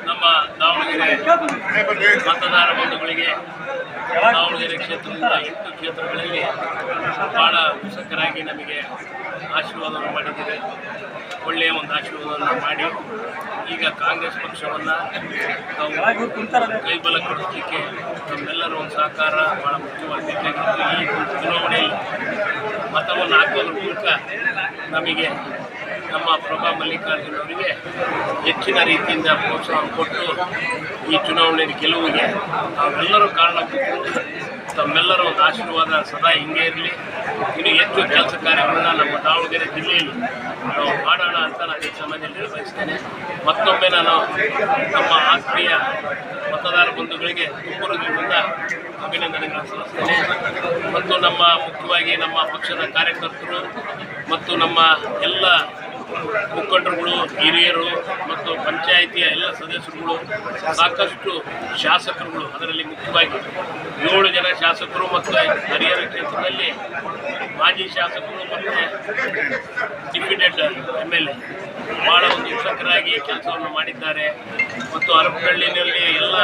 ನಮ್ಮ ದಾವಣಗೆರೆ ಮತದಾರ ಬಂಧುಗಳಿಗೆ ದಾವಣಗೆರೆ ಕ್ಷೇತ್ರದಿಂದ 8 ಕ್ಷೇತ್ರಗಳಲ್ಲಿ ಭಾಳ ಉತ್ಸುಕರಾಗಿ ನಮಗೆ ಆಶೀರ್ವಾದವನ್ನು ಮಾಡಿದ್ದಾರೆ. ಒಳ್ಳೆಯ ಒಂದು ಆಶೀರ್ವಾದವನ್ನು ಮಾಡಿ ಈಗ ಕಾಂಗ್ರೆಸ್ ಪಕ್ಷವನ್ನು ನಾವು ಕೈಬಲಗೊಳಿಸಲಿಕ್ಕೆ ನಮ್ಮೆಲ್ಲರ ಒಂದು ಸಹಕಾರ ಭಾಳ ಮುಖ್ಯವಾಗಬೇಕಾಗಿತ್ತು. ಈ ಚುನಾವಣೆಯಲ್ಲಿ ಮತವನ್ನು ಹಾಕೋದ್ರ ಮೂಲಕ ನಮಗೆ ನಮ್ಮ ಪ್ರಭಾ ಮಲ್ಲಿಕಾರ್ಜುನ್ ಅವರಿಗೆ ಹೆಚ್ಚಿನ ರೀತಿಯಿಂದ ಪ್ರೋತ್ಸಾಹ ಕೊಟ್ಟು ಈ ಚುನಾವಣೆ ಗೆಲುವಿಗೆ ನಾವೆಲ್ಲರೂ ಕಾರಣಭೂತರು. ತಮ್ಮೆಲ್ಲರ ಒಂದು ಆಶೀರ್ವಾದ ಸದಾ ಹಿಂಗೆ ಇರಲಿ. ಇನ್ನೂ ಹೆಚ್ಚು ಕೆಲಸ ಕಾರ್ಯಗಳನ್ನ ನಮ್ಮ ದಾವಣಗೆರೆ ಜಿಲ್ಲೆಯಲ್ಲಿ ನಾವು ಮಾಡೋಣ ಅಂತ ನಾನು ಈ ಸಮಯದಲ್ಲಿ ಬಯಸ್ತೇನೆ. ಮತ್ತೊಮ್ಮೆ ನಾನು ನಮ್ಮ ಆತ್ಮೀಯ ಮತದಾರ ಬಂಧುಗಳಿಗೆ ತುಂಬ ಹೃದಯದಿಂದ ಅಭಿನಂದನೆಗಳನ್ನು ಸಲ್ಲಿಸ್ತೇನೆ. ಮತ್ತು ನಮ್ಮ ಮುಖ್ಯವಾಗಿ ನಮ್ಮ ಪಕ್ಷದ ಕಾರ್ಯಕರ್ತರು ಮತ್ತು ನಮ್ಮ ಎಲ್ಲ ಮುಖಂಡರುಗಳು, ಹಿರಿಯರು ಮತ್ತು ಪಂಚಾಯಿತಿಯ ಎಲ್ಲ ಸದಸ್ಯರುಗಳು, ಸಾಕಷ್ಟು ಶಾಸಕರುಗಳು, ಅದರಲ್ಲಿ ಮುಖ್ಯವಾಗಿ 7 ಜನ ಶಾಸಕರು ಮತ್ತು ಹರಿಹರ ಕ್ಷೇತ್ರದಲ್ಲಿ ಮಾಜಿ ಶಾಸಕರು ಮತ್ತು ಡಿಪ್ಯೂಟೆಡ್ MLA ಭಾಳ ಒಂದು ಉತ್ಸುಕರಾಗಿ ಕೆಲಸವನ್ನು ಮಾಡಿದ್ದಾರೆ. ಮತ್ತು ಹರಪನಹಳ್ಳಿನಲ್ಲಿ ಎಲ್ಲ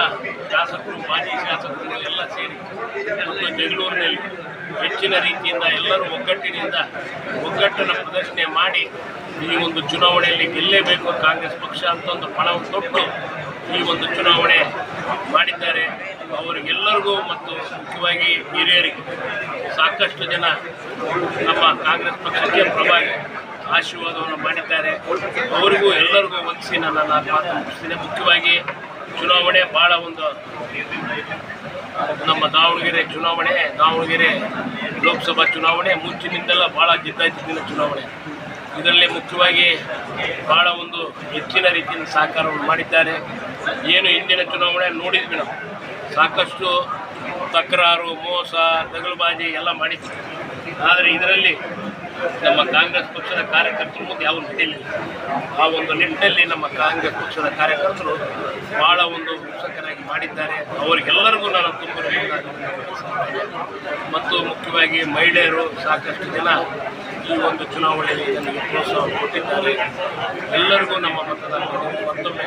ಶಾಸಕರು, ಮಾಜಿ ಶಾಸಕರು ಎಲ್ಲ ಸೇರಿ ಮತ್ತು ಬೆಂಗಳೂರಿನಲ್ಲಿ ಹೆಚ್ಚಿನ ರೀತಿಯಿಂದ ಎಲ್ಲರೂ ಒಗ್ಗಟ್ಟನ್ನು ಪ್ರದರ್ಶನ ಮಾಡಿ ಈ ಒಂದು ಚುನಾವಣೆಯಲ್ಲಿ ಗೆಲ್ಲೇಬೇಕು ಕಾಂಗ್ರೆಸ್ ಪಕ್ಷ ಅಂತ ಒಂದು ಪಣವನ್ನು ತೊಟ್ಟು ಈ ಒಂದು ಚುನಾವಣೆ ಮಾಡಿದ್ದಾರೆ. ಅವರಿಗೆಲ್ಲರಿಗೂ ಮತ್ತು ಮುಖ್ಯವಾಗಿ ಹಿರಿಯರಿಗೆ ಸಾಕಷ್ಟು ಜನ ನಮ್ಮ ಕಾಂಗ್ರೆಸ್ ಪಕ್ಷಕ್ಕೆ ಪ್ರಭಾವಿ ಆಶೀರ್ವಾದವನ್ನು ಮಾಡಿದ್ದಾರೆ. ಅವರಿಗೂ ಎಲ್ಲರಿಗೂ ವಂದಿಸಿ ನನ್ನ ಮಾತು ಮುಗಿಸ್ತೀನಿ. ಮುಖ್ಯವಾಗಿ ಚುನಾವಣೆ ಭಾಳ ಒಂದು ನಮ್ಮ ದಾವಣಗೆರೆ ಲೋಕಸಭಾ ಚುನಾವಣೆ ಮುಂಚಿನಿಂದೆಲ್ಲ ಭಾಳ ಜಿದ್ದಾಜಿದ್ದಿನ ಚುನಾವಣೆ. ಇದರಲ್ಲಿ ಮುಖ್ಯವಾಗಿ ಭಾಳ ಒಂದು ಹೆಚ್ಚಿನ ರೀತಿಯಿಂದ ಸಹಕಾರವನ್ನು ಮಾಡಿದ್ದಾರೆ. ಏನು ಹಿಂದಿನ ಚುನಾವಣೆ ನೋಡಿದ್ವಿ ನಾವು, ಸಾಕಷ್ಟು ತಕರಾರು, ಮೋಸ, ದಗಲುಬಾಜಿ ಎಲ್ಲ ಮಾಡಿದ್ವಿ. ಆದರೆ ಇದರಲ್ಲಿ ನಮ್ಮ ಕಾಂಗ್ರೆಸ್ ಪಕ್ಷದ ಕಾರ್ಯಕರ್ತರು ಮುಂದೆ ಯಾವ ನಡೆಯಲಿಲ್ಲ. ಆ ಒಂದು ನಿಟ್ಟಿನಲ್ಲಿ ನಮ್ಮ ಕಾಂಗ್ರೆಸ್ ಪಕ್ಷದ ಕಾರ್ಯಕರ್ತರು ಭಾಳ ಒಂದು ಉತ್ಸುಕರಾಗಿ ಮಾಡಿದ್ದಾರೆ. ಅವರಿಗೆಲ್ಲರಿಗೂ ನಾನು ತುಂಬ ಮತ್ತು ಮುಖ್ಯವಾಗಿ ಮಹಿಳೆಯರು ಸಾಕಷ್ಟು ಜನ ಈ ಒಂದು ಚುನಾವಣೆಯಲ್ಲಿ ನನಗೆ ಪ್ರೋತ್ಸಾಹ ಕೊಟ್ಟಿದ್ದಾರೆ. ಎಲ್ಲರಿಗೂ ನಮ್ಮ ಮತದಾರರು ಮತ್ತೊಮ್ಮೆ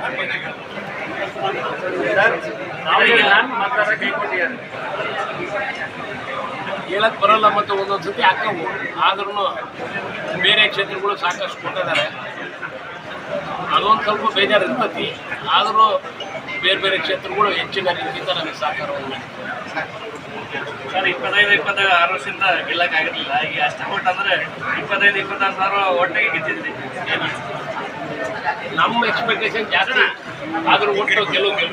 ಹೇಳಕ್ಕೆ ಬರೋಲ್ಲ ಮತ್ತು ಒಂದೊಂದು ಸತಿ ಹಾಕವು. ಆದ್ರೂ ಬೇರೆ ಕ್ಷೇತ್ರಗಳು ಸಾಕಷ್ಟು ಕೊಟ್ಟಿದ್ದಾರೆ. ಅದೊಂದು ಸ್ವಲ್ಪ ಬೇಜಾರು ಇರ್ತತಿ. ಆದರೂ ಬೇರೆ ಕ್ಷೇತ್ರಗಳು ಹೆಚ್ಚಿನ ರೀತಿಯಿಂದ ನಮಗೆ ಸಹಕಾರವನ್ನು ಮಾಡಿದ್ದಾರೆ. ಸರ್, 25-26 ವರ್ಷದಿಂದ ಗೆಲ್ಲಕ್ಕಾಗಿರಲಿಲ್ಲ. ಈಗ ಅಷ್ಟು ಅಮೌಂಟ್ ಅಂದರೆ 25-26 ಸಾವಿರ ಒಟ್ಟಿಗೆ ಗೆದ್ದಿದ್ರಿ. ನಮ್ಮ ಎಕ್ಸ್ಪೆಕ್ಟೇಷನ್ ಜಾಸ್ತಿ, ಆದರೂ ಒಟ್ಟು ಗೆಲುವು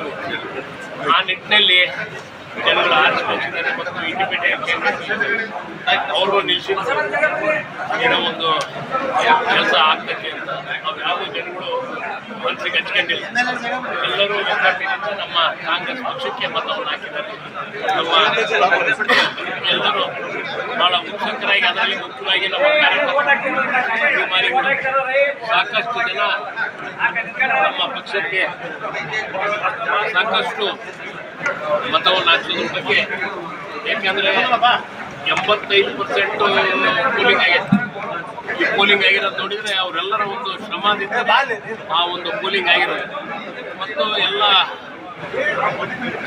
ಆ ನಿಟ್ಟಿನಲ್ಲಿ ಜನಗಳು ಆರಿಸಿಕೊಂಡಿದ್ದಾರೆ. ಮತ್ತು ಇಂಡಿಪೆಂಡೆಂಟ್ ಅವರು ನಿಲ್ಲಿಸಿದ್ರು ಏನೋ ಒಂದು ಕೆಲಸ ಆಗ್ತಕ್ಕೆ ಅಂತ. ನಾವು ಯಾವುದೇ ಜನಗಳು ಮನಸ್ಸಿಗೆ ಹಚ್ಕೊಂಡಿಲ್ಲ. ಎಲ್ಲರೂ ಒಗ್ಗಟ್ಟಿನಿಂದ ನಮ್ಮ ಕಾಂಗ್ರೆಸ್ ಪಕ್ಷಕ್ಕೆ ಮತವನ್ನು ಹಾಕಿದ್ದಾರೆ. ನಮ್ಮ ಎಲ್ಲರೂ ಭಾಳ ಉತ್ಸುಕರಾಗಿ, ಅದರಲ್ಲಿ ಮುಖ್ಯವಾಗಿ ನಮ್ಮ ಕಾರ್ಯಕರ್ತರು ಸಾಕಷ್ಟು ಜನ ನಮ್ಮ ಪಕ್ಷಕ್ಕೆ ಸಾಕಷ್ಟು ಮತವನ್ನು ಹಾಕಿಸೋದ್ರ ಬಗ್ಗೆ. ಯಾಕೆಂದರೆ 85% ಪೋಲಿಂಗ್ ಆಗಿರೋದು ನೋಡಿದರೆ ಅವರೆಲ್ಲರ ಒಂದು ಶ್ರಮದಿಂದ ಆ ಒಂದು ಪೋಲಿಂಗ್ ಆಗಿರೋದು. ಮತ್ತು ಎಲ್ಲ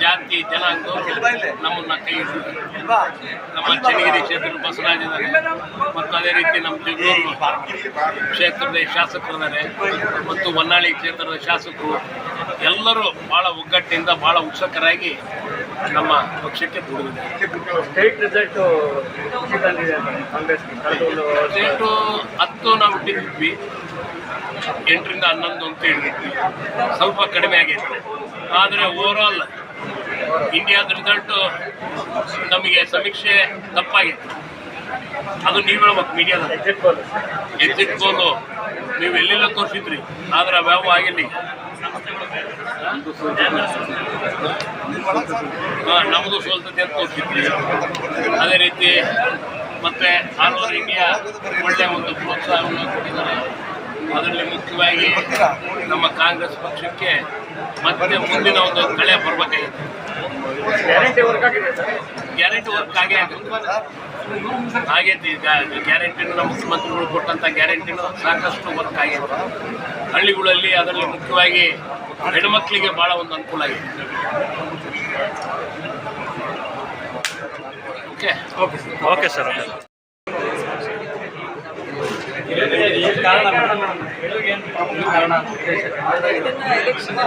ಜಾತಿ ಜನಾಂಗದವರು ನಮ್ಮನ್ನು ಕೈ ಹಿಡಿದಿದ್ದಾರೆ. ನಮ್ಮ ಚನ್ನಗಿರಿ ಕ್ಷೇತ್ರದ ಬಸವರಾಜ್ ಇದ್ದಾರೆ, ಮತ್ತು ಅದೇ ರೀತಿ ನಮ್ಮ ಬೆಂಗಳೂರು ಕ್ಷೇತ್ರದ ಶಾಸಕರಿದ್ದಾರೆ, ಮತ್ತು ಹೊನ್ನಾಳಿ ಕ್ಷೇತ್ರದ ಶಾಸಕರು ಎಲ್ಲರೂ ಭಾಳ ಒಗ್ಗಟ್ಟಿನಿಂದ ಭಾಳ ಉತ್ಸುಕರಾಗಿ ನಮ್ಮ ಪಕ್ಷಕ್ಕೆ ದುಡಿದಿದ್ದಾರೆ. ಸ್ಟೇಟ್ ರಿಸಲ್ಟು ಸ್ಟೇಟು 10 ನಾವು ಇಟ್ಟಿದ್ವಿ, 8ರಿಂದ 11 ಅಂತ ಹೇಳಿದ್ವಿ. ಸ್ವಲ್ಪ ಕಡಿಮೆ ಆಗೈತೆ. ಆದರೆ ಓವರಾಲ್ ಇಂಡಿಯಾದ ರಿಸಲ್ಟು ನಮಗೆ ಸಮೀಕ್ಷೆ ತಪ್ಪಾಗಿತ್ತು. ಅದು ನೀವು ಹೇಳ್ಬೇಕು ಮೀಡಿಯಾದಲ್ಲಿ. ಎಕ್ಸಿಟ್ ಪೋಲು ನೀವು ಎಲ್ಲೆಲ್ಲ ತೋರಿಸಿದ್ರಿ, ಆದರೆ ಅವ್ಯಾವ ಆಗಿಲ್ಲ. ನಮ್ಮದು ಸೋಲ್ತದೆ ಅಂತ ತೋರಿಸಿದ್ರಿ. ಅದೇ ರೀತಿ ಮತ್ತು ಆಲ್ ಓವರ್ ಇಂಡಿಯಾ ಒಳ್ಳೆಯ ಒಂದು ಪ್ರೋತ್ಸಾಹವನ್ನು ಕೊಟ್ಟಿದ್ದಾರೆ. ಅದರಲ್ಲಿ ಮುಖ್ಯವಾಗಿ ನಮ್ಮ ಕಾಂಗ್ರೆಸ್ ಪಕ್ಷಕ್ಕೆ ಮತ್ತೆ ಮುಂದಿನ ಒಂದು ಕಳೆ ಬರಬೇಕಾಗಿದೆ. ಗ್ಯಾರಂಟಿ ವರ್ಕ್ ಆಗೈತಿ. ಈಗ ಗ್ಯಾರಂಟಿನೂ ನಮ್ಮ ಮುಖ್ಯಮಂತ್ರಿಗಳು ಕೊಟ್ಟಂಥ ಗ್ಯಾರಂಟಿನೂ ಸಾಕಷ್ಟು ವರ್ಕ್ ಆಗೈತೆ ಹಳ್ಳಿಗಳಲ್ಲಿ. ಅದರಲ್ಲಿ ಮುಖ್ಯವಾಗಿ ಹೆಣ್ಮಕ್ಳಿಗೆ ಭಾಳ ಒಂದು ಅನುಕೂಲ ಆಗಿದೆ. Okay sir. ಎಲೆಕ್ಷನ್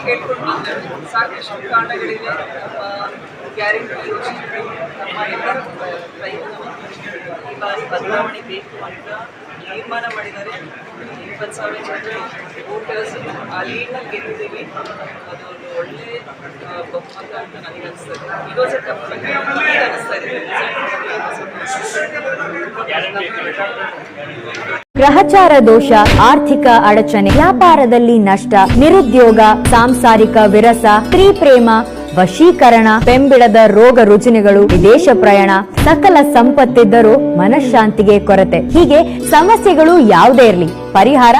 ಹೇಳ್ಕೊಂಡು ಸಾಕಷ್ಟು ಕಾರಣಗಳಿವೆ. ನಮ್ಮ ಗ್ಯಾರಂಟಿ ಯೋಜನೆಗಳು ನಮ್ಮ ಎಲ್ಲರ ರೈತರು ಈ ಬಾರಿ ಬದಲಾವಣೆ ಬೇಕು ಅಂತ ತೀರ್ಮಾನ ಮಾಡಿದ್ದಾರೆ. 20,000 ಜನರು ವೋಟರ್ಸ್ ಆ ಲೀಡ್ನಲ್ಲಿ ಗೆದ್ದಿದ್ದೀವಿ. ಅದು ಒಂದು ಒಳ್ಳೆ ಬಹುಮತ ಅಂತ ನನಗೆ ಅನಿಸ್ತದೆ. ಇರೋದು ಟಫ್ ಅನಿಸ್ತಾ ಇದೆ. ಗ್ರಹಚಾರ ದೋಷ, ಆರ್ಥಿಕ ಅಡಚಣೆ, ವ್ಯಾಪಾರದಲ್ಲಿ ನಷ್ಟ, ನಿರುದ್ಯೋಗ, ಸಾಂಸಾರಿಕ ವಿರಸ, ಸ್ತ್ರೀ ಪ್ರೇಮ, ವಶೀಕರಣ, ಬೆಂಬಿಡದ ರೋಗ ರುಜಿನಗಳು, ವಿದೇಶ ಪ್ರಯಾಣ, ಸಕಲ ಸಂಪತ್ತಿದ್ದರೂ ಮನಃಶಾಂತಿಗೆ ಕೊರತೆ, ಹೀಗೆ ಸಮಸ್ಯೆಗಳು ಯಾವುದೇ ಇರಲಿ ಪರಿಹಾರ